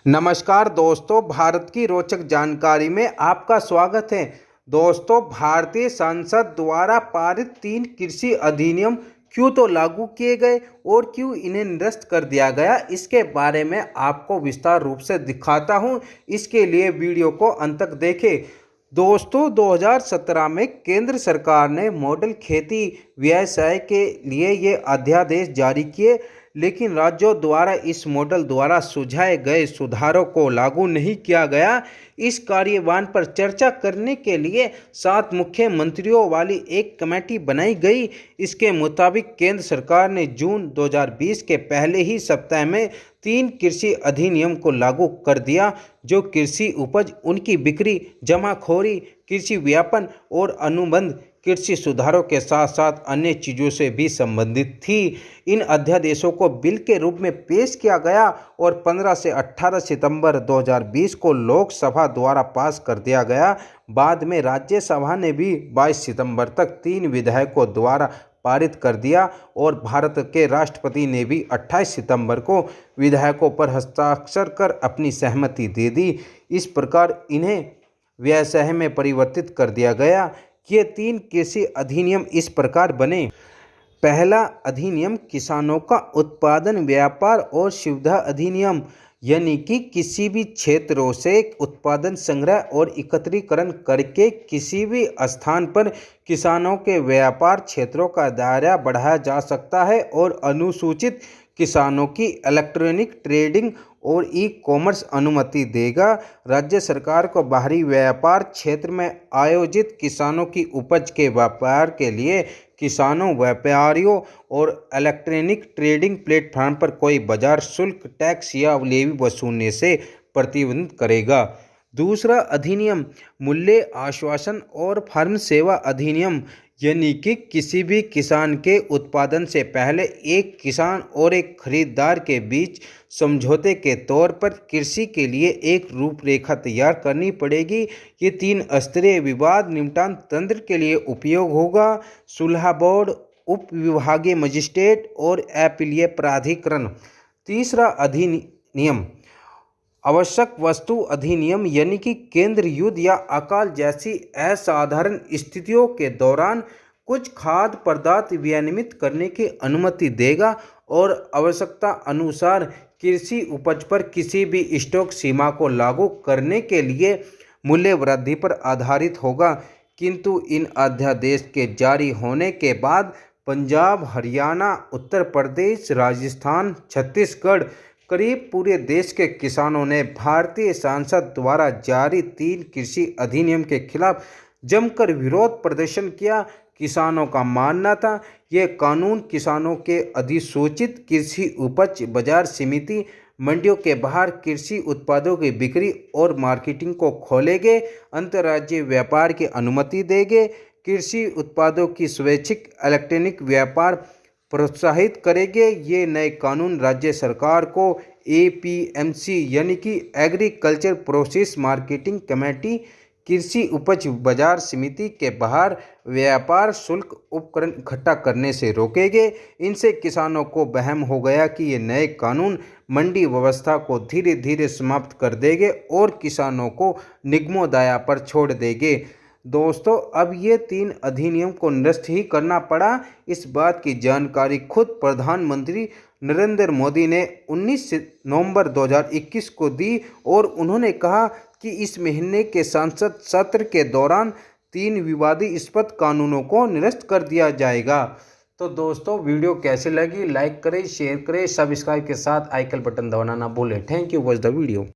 नमस्कार दोस्तों, भारत की रोचक जानकारी में आपका स्वागत है। दोस्तों, भारतीय संसद द्वारा पारित 3 कृषि अधिनियम क्यों तो लागू किए गए और क्यों इन्हें निरस्त कर दिया गया, इसके बारे में आपको विस्तार रूप से दिखाता हूं। इसके लिए वीडियो को अंत तक देखें। दोस्तों, 2017 में केंद्र सरकार ने मॉडल खेती व्यवसाय के लिए ये अध्यादेश जारी किए, लेकिन राज्यों द्वारा इस मॉडल द्वारा सुझाए गए सुधारों को लागू नहीं किया गया। इस कार्यवाही पर चर्चा करने के लिए 7 मुख्यमंत्रियों वाली एक कमेटी बनाई गई। इसके मुताबिक केंद्र सरकार ने जून 2020 के पहले ही सप्ताह में 3 कृषि अधिनियम को लागू कर दिया, जो कृषि उपज, उनकी बिक्री, जमाखोरी, कृषि व्यापन और अनुबंध कृषि सुधारों के साथ साथ अन्य चीज़ों से भी संबंधित थी। इन अध्यादेशों को बिल के रूप में पेश किया गया और 15 से 18 सितंबर 2020 को लोकसभा द्वारा पास कर दिया गया। बाद में राज्यसभा ने भी 22 सितंबर तक 3 विधेयकों द्वारा पारित कर दिया और भारत के राष्ट्रपति ने भी 28 सितंबर को विधेयकों पर हस्ताक्षर कर अपनी सहमति दे दी। इस प्रकार इन्हें व्यवसाय में परिवर्तित कर दिया गया। ये 3 कृषि अधिनियम इस प्रकार बने। पहला अधिनियम किसानों का उत्पादन, व्यापार और सुविधा अधिनियम, यानी कि किसी भी क्षेत्रों से उत्पादन संग्रह और एकत्रीकरण करके किसी भी स्थान पर किसानों के व्यापार क्षेत्रों का दायरा बढ़ाया जा सकता है और अनुसूचित किसानों की इलेक्ट्रॉनिक ट्रेडिंग और ई कॉमर्स अनुमति देगा। राज्य सरकार को बाहरी व्यापार क्षेत्र में आयोजित किसानों की उपज के व्यापार के लिए किसानों, व्यापारियों और इलेक्ट्रॉनिक ट्रेडिंग प्लेटफॉर्म पर कोई बाजार शुल्क, टैक्स या लेवी वसूलने से प्रतिबंधित करेगा। दूसरा अधिनियम मूल्य आश्वासन और फर्म सेवा अधिनियम, यानी कि किसी भी किसान के उत्पादन से पहले एक किसान और एक खरीदार के बीच समझौते के तौर पर कृषि के लिए एक रूपरेखा तैयार करनी पड़ेगी। ये 3 स्तरीय विवाद निपटान तंत्र के लिए उपयोग होगा: सुलह बोर्ड, उप विभागीय मजिस्ट्रेट और अपीलीय प्राधिकरण। तीसरा अधिनियम आवश्यक वस्तु अधिनियम, यानी कि केंद्र युद्ध या अकाल जैसी असाधारण स्थितियों के दौरान कुछ खाद्य पदार्थ विनियमित करने की अनुमति देगा और आवश्यकता अनुसार कृषि उपज पर किसी भी स्टॉक सीमा को लागू करने के लिए मूल्य वृद्धि पर आधारित होगा। किंतु इन अध्यादेश के जारी होने के बाद पंजाब, हरियाणा, उत्तर प्रदेश, राजस्थान, छत्तीसगढ़, करीब पूरे देश के किसानों ने भारतीय संसद द्वारा जारी 3 कृषि अधिनियम के खिलाफ जमकर विरोध प्रदर्शन किया। किसानों का मानना था ये कानून किसानों के अधिसूचित कृषि उपज बाजार समिति, मंडियों के बाहर कृषि उत्पादों की बिक्री और मार्केटिंग को खोलेंगे, अंतर्राज्यीय व्यापार की अनुमति देंगे, कृषि उत्पादों की स्वैच्छिक इलेक्ट्रॉनिक व्यापार प्रोत्साहित करेंगे। ये नए कानून राज्य सरकार को APMC, यानी कि एग्रीकल्चर प्रोसेस मार्केटिंग कमेटी, कृषि उपज बाजार समिति के बाहर व्यापार शुल्क उपकरण इकट्ठा करने से रोकेंगे। इनसे किसानों को वहम हो गया कि ये नए कानून मंडी व्यवस्था को धीरे धीरे समाप्त कर देंगे और किसानों को निगमों दया पर छोड़ देंगे। दोस्तों, अब ये 3 अधिनियम को निरस्त ही करना पड़ा। इस बात की जानकारी खुद प्रधानमंत्री नरेंद्र मोदी ने 19 नवंबर 2021 को दी और उन्होंने कहा कि इस महीने के संसद सत्र के दौरान 3 विवादास्पद कानूनों को निरस्त कर दिया जाएगा। तो दोस्तों, वीडियो कैसे लगी, लाइक करें, शेयर करें, सब्सक्राइब के साथ आइकन बटन दबाना ना भूलें। Thank you, watch the video.